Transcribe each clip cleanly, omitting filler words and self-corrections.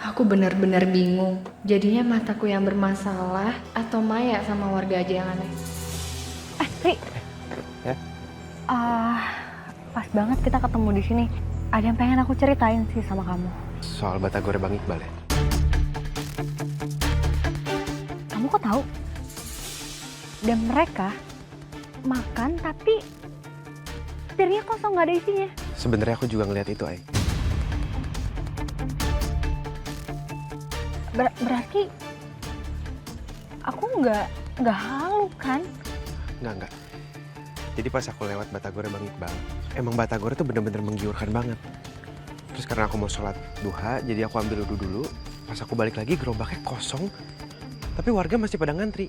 Aku benar-benar bingung. Jadinya mataku yang bermasalah atau Maya sama warga aja yang aneh. Ri, Ya? pas banget kita ketemu di sini. Ada yang pengen aku ceritain sih sama kamu. Soal Batagor Bang Iqbal ya? Kamu kok tahu? Dan mereka makan tapi piringnya kosong, nggak ada isinya. Sebenarnya aku juga ngeliat itu, Ay. Berarti aku nggak halu kan? Enggak. Jadi pas aku lewat Batagor Bang Iqbal, emang Batagor itu bener-bener menggiurkan banget. Terus karena aku mau sholat duha, jadi aku ambil wudhu dulu. Pas aku balik lagi, gerobaknya kosong. Tapi warga masih pada ngantri.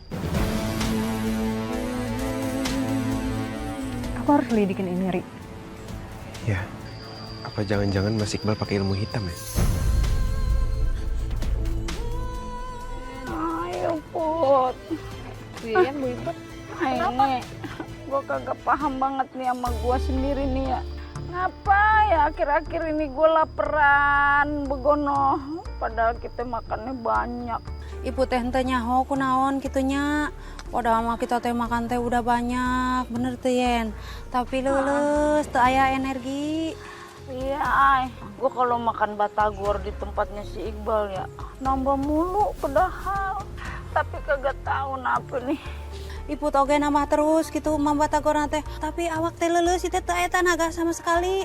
Aku harus lidikin ini, Ri. Ya, apa jangan-jangan Mas Iqbal pakai ilmu hitam ya? Ayo Put. Iya, Bu Ibu. Ini gue kagak paham banget nih sama gue sendiri nih ya. Ngapa ya akhir-akhir ini gue laparan begono. Padahal kita makannya banyak. Ibu teh henteu nyaho kunaon kitunya. Padahal mah kita teh makan teh udah banyak, bener teh Yen. Tapi leuleus teu aya energi. Iya, ay. Gue kalau makan batagor di tempatnya si Iqbal ya nambah mulu padahal. Tapi kagak tahu napa nih. Ibu oge nambah terus gitu mah batagorna teh. Tapi awak teh leuleus teh teu aya tenaga sama sekali.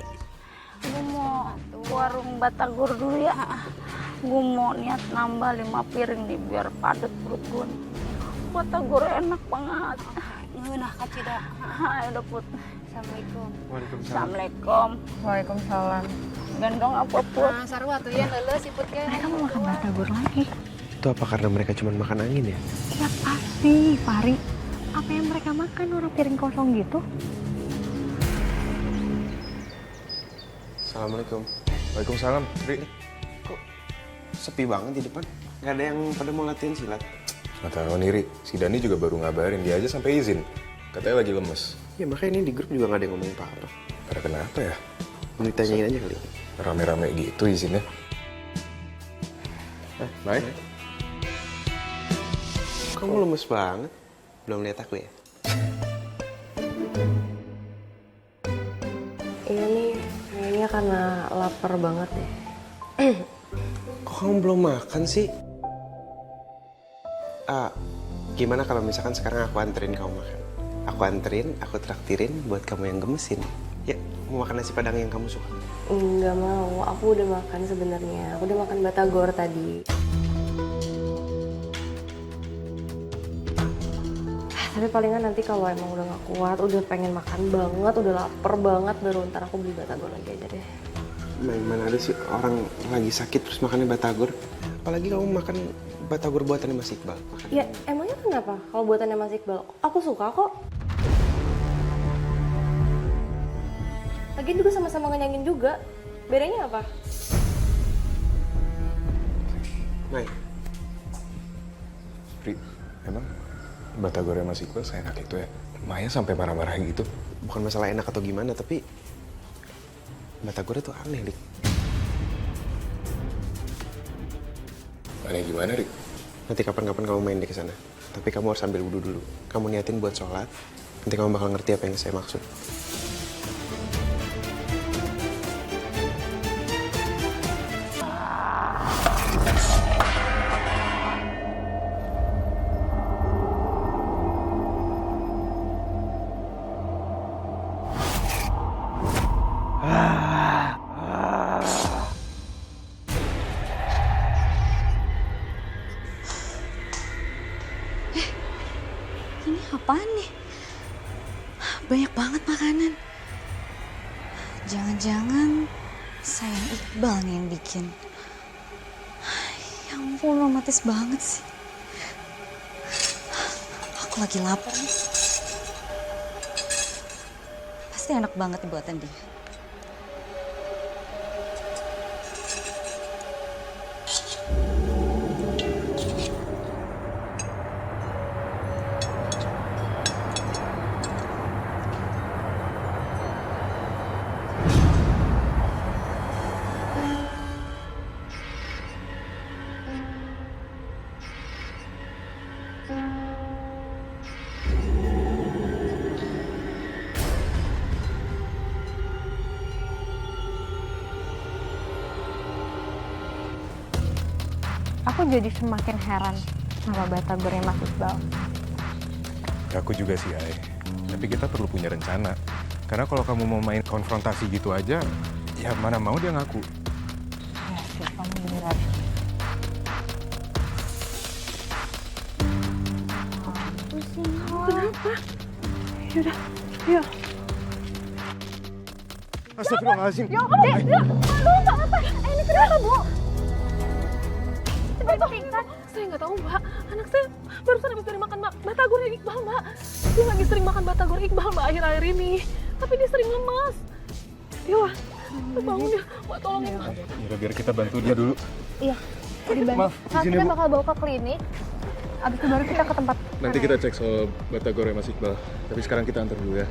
Gue mau warung batagor dulu ya. Gue mau niat nambah 5 piring nih biar padat perut gue. Batagor enak banget. Ngeunah kacida. Ayo Put. Assalamualaikum. Assalamualaikum. Waalaikumsalam. Gendong apa Put? Nah, sarua tuh Yen leuleus Ibu ge. Mereka mau makan batagor lagi. Itu apa karena mereka cuma makan angin ya? Ya pasti, Pari. Apa yang mereka makan orang piring kosong gitu? Assalamualaikum. Waalaikumsalam. Ri, kok sepi banget di depan? Gak ada yang pada mau latihan silat? Nggak tahu nih, Ri. Si Dani juga baru ngabarin. Dia aja sampai izin. Katanya lagi lemes. Ya makanya ini di grup juga gak ada yang ngomong apa-apa. Pada kenapa ya? Ditanyain aja kali. Rame-rame gitu izinnya. Baik. Kamu lemes banget. Belum lihat aku ya? Iya nih, kayaknya karena lapar banget deh. Kok kamu belum makan sih? Gimana kalau misalkan sekarang aku anterin kamu makan? Aku anterin, aku traktirin buat kamu yang gemesin. Ya, mau makan nasi padang yang kamu suka. Nggak mau, aku udah makan sebenarnya. Aku udah makan batagor tadi. Tapi palingan nanti kalau emang udah gak kuat, udah pengen makan banget, udah lapar banget, baru ntar aku beli batagor lagi aja deh. Mana ada sih orang lagi sakit terus makannya batagor? Apalagi kamu makan batagor buatannya Mas Iqbal. Makan. Ya emangnya kenapa kalau buatannya Mas Iqbal? Aku suka kok. Lagian juga sama-sama ngenyangin juga. Bedanya apa? Mai, Ri, emang batagornya Mas Iqbal seenak itu ya? Maya sampai marah-marah gitu. bukan masalah enak atau gimana, tapi batagornya tuh aneh, Lik. Aneh gimana, Ri? Nanti kapan-kapan kamu main deh ke sana. Tapi kamu harus ambil wudhu dulu. Kamu niatin buat sholat. Nanti kamu bakal ngerti apa yang saya maksud. Ini apaan nih? Banyak banget makanan. Jangan-jangan sayang Iqbal nih yang bikin. Ya ampun, romantis banget sih. Aku lagi lapar nih. Pasti enak banget nih buatan dia. Aku jadi semakin heran sama batagornya Mas Iqbal. Aku juga sih, Ai. Tapi kita perlu punya rencana. Karena kalau kamu mau main konfrontasi gitu aja, ya mana mau dia ngaku. Ya sih, kamu beneran. Kenapa? Yaudah, yuk. Astagfirullahaladzim. Aduh, Mbak, apa? Ini kenapa, Bu? Seperti pingsan. Saya nggak tahu, Mbak. Anak saya barusan habis dari makan batagor Iqbal, Mbak. Dia lagi sering makan batagor Iqbal, Mbak, akhir-akhir ini. Tapi dia sering lemas. Dewa, bangun ya. Mbak, tolongin, Mbak. Ya biar kita bantu dia dulu. Iya, dibantu. Maaf, Nah, izin ya, kita Bu. bakal bawa ke klinik. Abis itu baru kita ke tempat. Nanti kita cek soal batagornya Mas Iqbal. Tapi sekarang kita antar dulu ya.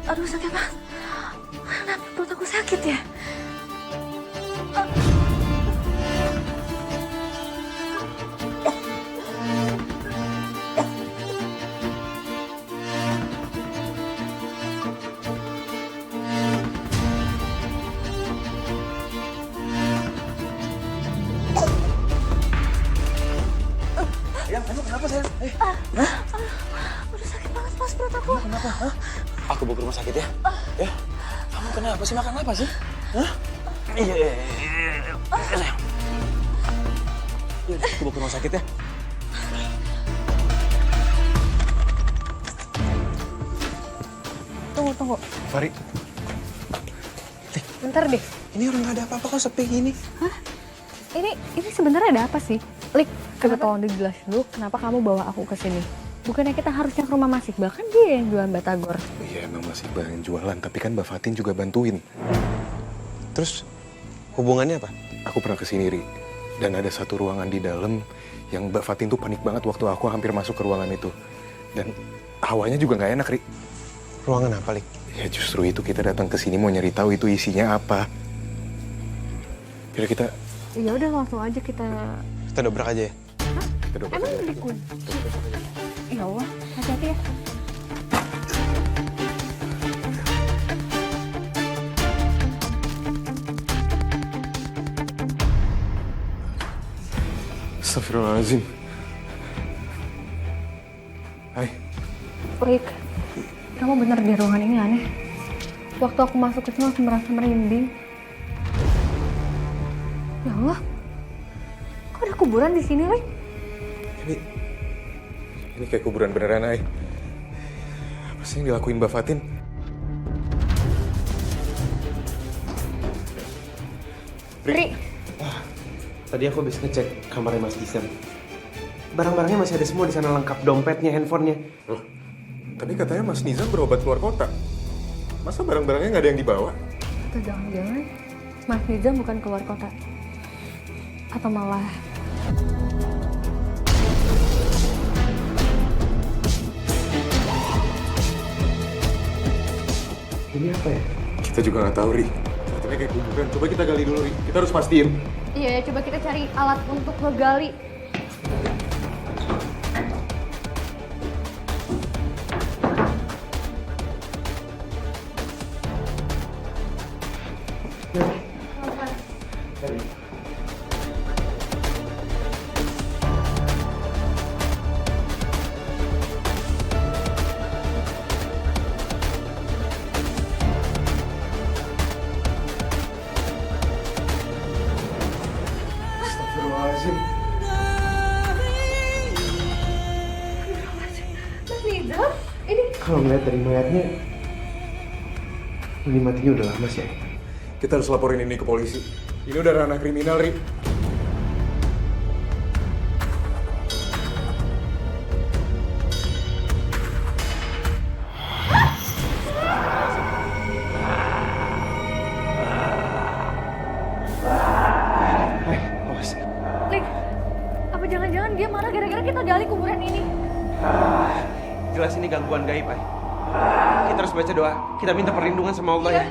Aduh sakit banget. Kenapa perut aku sakit ya? Udah sakit banget mas perut aku. Aku bawa ke rumah sakit ya. Ya. Kamu kenapa sih? Makan apa sih? Hah? Iya. Sayang. Yaudah, aku bawa ke rumah sakit ya. Tunggu. Fari, Bentar deh. Ini orang nggak ada apa-apa kok sepi gini. Ini sebenarnya ada apa sih? Lik, coba tolong dijelasin dulu kenapa kamu bawa aku ke sini. Bukannya kita harusnya ke rumah Mas Iqbal, kan dia yang jualan batagor. iya emang Mas Iqbal yang jualan, tapi kan Mbak Fatin juga bantuin. Terus hubungannya apa? Aku pernah kesini, Ri. Dan ada satu ruangan di dalam yang Mbak Fatin tuh panik banget waktu aku hampir masuk ke ruangan itu. Dan hawanya juga nggak enak, Ri. Ruangan apa, Lik? Ya justru itu kita datang ke sini mau nyari tahu itu isinya apa. Kira kita Ya udah langsung aja kita. Kita dobrak aja ya. kita dobrak Emang aja. dikunci? Ya Allah, hati-hati ya. Astagfirullahaladzim. Hai, Lik, kamu bener di ruangan ini aneh. Waktu aku masuk ke sini langsung merasa merinding. Ya Allah, kok ada kuburan di sini, Lik? ini kayak kuburan beneran, Hai. Apa sih yang dilakuin Mbak Fatin? Ri, Tadi aku habis ngecek kamarnya Mas Gisem. Barang-barangnya masih ada semua di sana, lengkap, dompetnya, handphonenya. Loh, tadi katanya Mas Nizam berobat keluar kota. Masa barang-barangnya nggak ada yang dibawa? atau jangan-jangan Mas Nizam bukan keluar kota? Atau malah Ini apa ya? Kita juga nggak tahu, Ri. Katanya kayak kuburan. Coba kita gali dulu, Ri. Kita harus pastiin. iya ya, coba kita cari alat untuk ngegali. Astagfirullahaladzim. Mas Nizam, ini Kalau ngeliat dari mayatnya, ini matinya udah lama sih. Kita harus laporin ini ke polisi. Ini udah ranah kriminal, Ri. Awas. Lik, apa jangan-jangan dia marah gara-gara kita gali kuburan ini? Jelas ini gangguan gaib, Ay. Kita harus baca doa. Kita minta perlindungan sama Allah ya.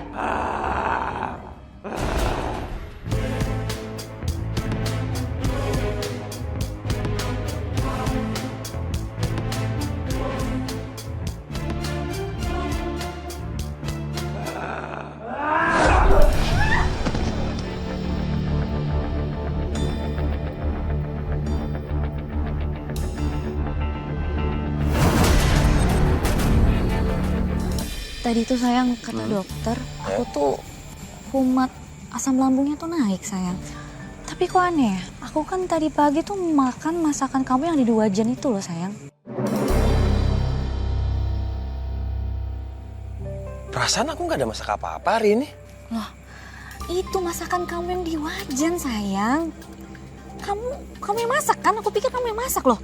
Tadi tuh sayang kata dokter, aku tuh kumat asam lambungnya tuh naik sayang. Tapi kok aneh ya, aku kan tadi pagi tuh makan masakan kamu yang di 2 wajan itu loh sayang. Perasaan aku nggak ada masak apa-apa hari ini. Loh, itu masakan kamu yang di wajan sayang. Kamu yang masak kan? Aku pikir kamu yang masak loh.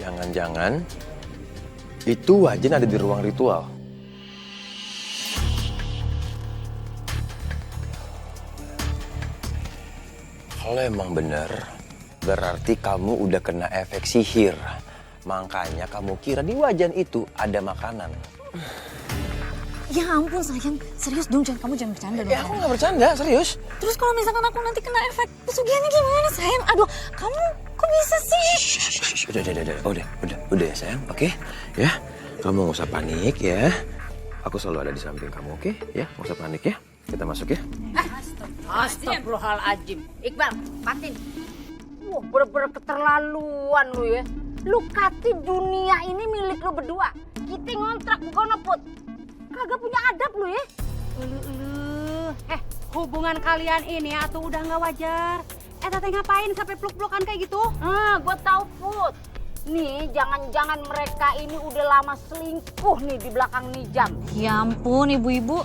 Jangan-jangan itu wajan ada di ruang ritual. Kalau emang bener, berarti kamu udah kena efek sihir. Makanya kamu kira di wajan itu ada makanan. Ya ampun sayang, serius dong, kamu jangan bercanda dong. Ya aku nggak bercanda, serius. Terus kalau misalkan aku nanti kena efek pesugihannya gimana sayang? Aduh, kamu kok bisa sih? Udah ya sayang, oke? Ya, kamu nggak usah panik ya. Aku selalu ada di samping kamu, oke? Ya, nggak usah panik ya. Kita masuk ya. Astagfirullahaladzim. Iqbal, Fatin. Wah, bener-bener keterlaluan lu ya. Lu kati dunia ini milik lu berdua. Kita ngontrak bukan Put. Kagak punya adab lu ya. Hubungan kalian ini atau udah nggak wajar? Teteh ngapain sampai peluk-pelukan kayak gitu? Gue tahu Put. Nih, jangan-jangan mereka ini udah lama selingkuh nih di belakang Nijam. Ya ampun ibu-ibu,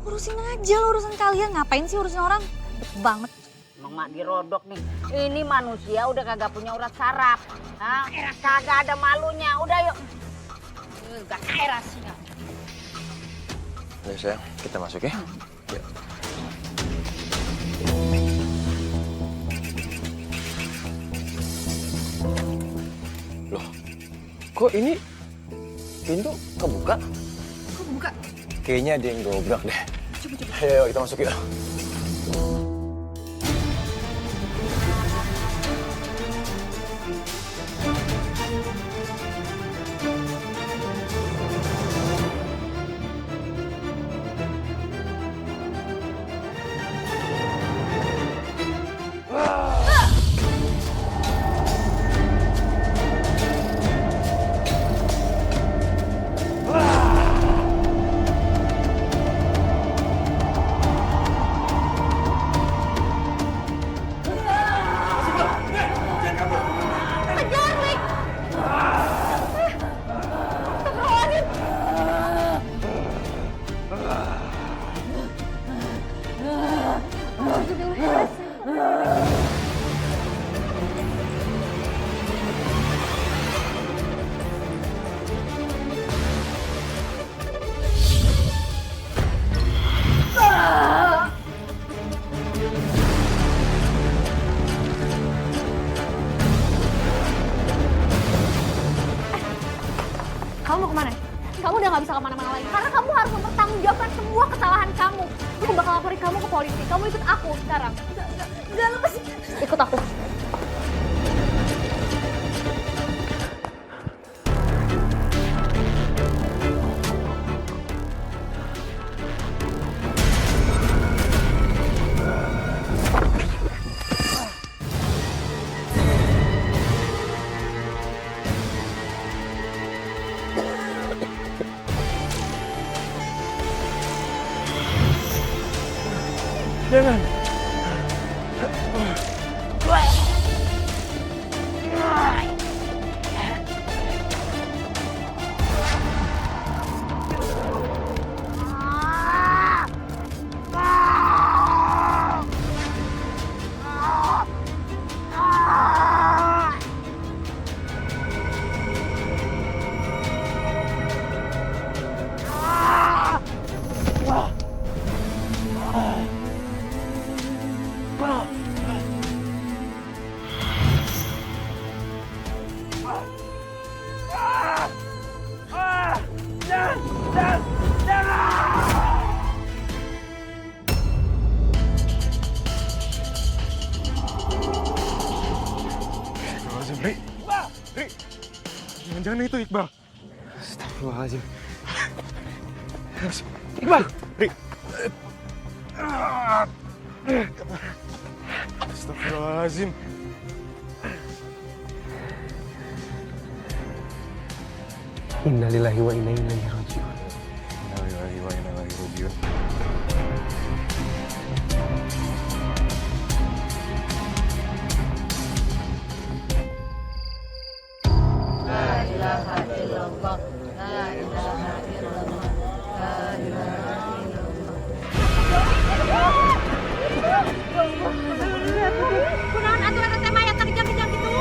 urusin aja lo urusan kalian, ngapain sih urusin orang? Ribet banget. Emang mak dirodok nih. Ini manusia udah kagak punya urat saraf. Kagak ada malunya. Udah yuk. Gak kaya rasanya. Ya sayang, kita masuk ya. Yuk. Loh, kok ini pintu kebuka? Kok buka? Kayaknya ada yang dobrak deh. Coba. Ayo kita masuk yuk. Kamu mau kemana? Kamu udah gak bisa kemana-mana lagi. Karena kamu harus mempertanggungjawabkan semua kesalahan kamu. Aku bakal laporin kamu ke polisi. Kamu ikut aku sekarang. Udah lepas. Ikut aku. Jangan. Ri, jangan-jangan itu Iqbal. Astagfirullahaladzim. Iqbal, Ri. Astagfirullahaladzim. Innalillahi wa inna ilaihi raji'un. Innalillahi wa inna ilaihi raji'un. Kunaon aturan teh mayat kejang-kejang gitu.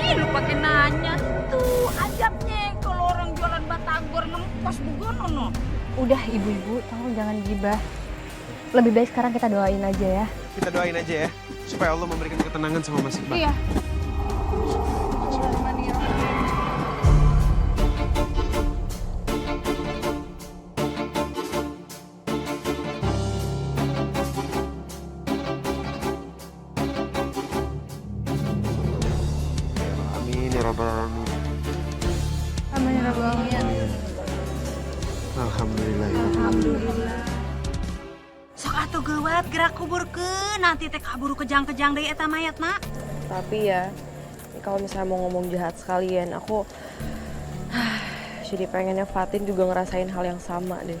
Ih, lu pakai nanya. Tuh, ajabnya kalau orang jualan batagor ngempos begono no. Udah ibu-ibu, tolong jangan gibah. Lebih baik sekarang kita doain aja ya. Kita doain aja ya, supaya Allah memberikan ketenangan sama Mas Iqbal. Iya. Amin ya rabbal alamin. Amin ya rabbal alamin. Alhamdulillah. Sok atuh geuwat gerak kuburkeun nanti teh kaburu kejang-kejang deui eta mayatna. Tapi ya, kalau misalnya mau ngomong jahat sekalian, aku jadi pengennya Fatin juga ngerasain hal yang sama deh.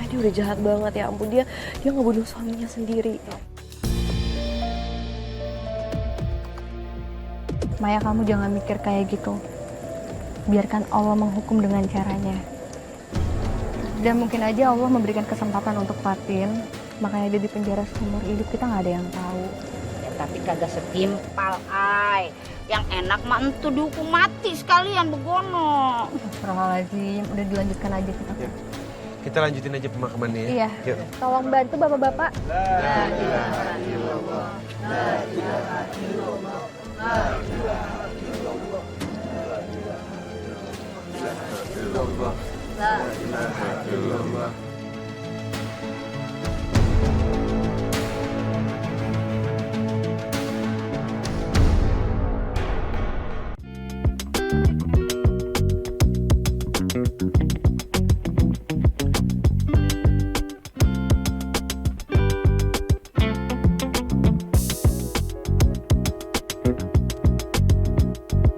Dia udah jahat banget, ya ampun, dia ngebunuh suaminya sendiri. Maya, kamu jangan mikir kayak gitu. Biarkan Allah menghukum dengan caranya. Dan mungkin aja Allah memberikan kesempatan untuk Fatin, makanya dia di penjara seumur hidup, kita nggak ada yang tahu. Ya, tapi kagak setimpal, ay. Yang enak mah entu dihukum mati sekalian begono. Astagfirullahaladzim, udah dilanjutkan aja kita. Ya. Kita lanjutin aja pemakamannya ya. Iya. Yuk. Tolong bantu bapak-bapak.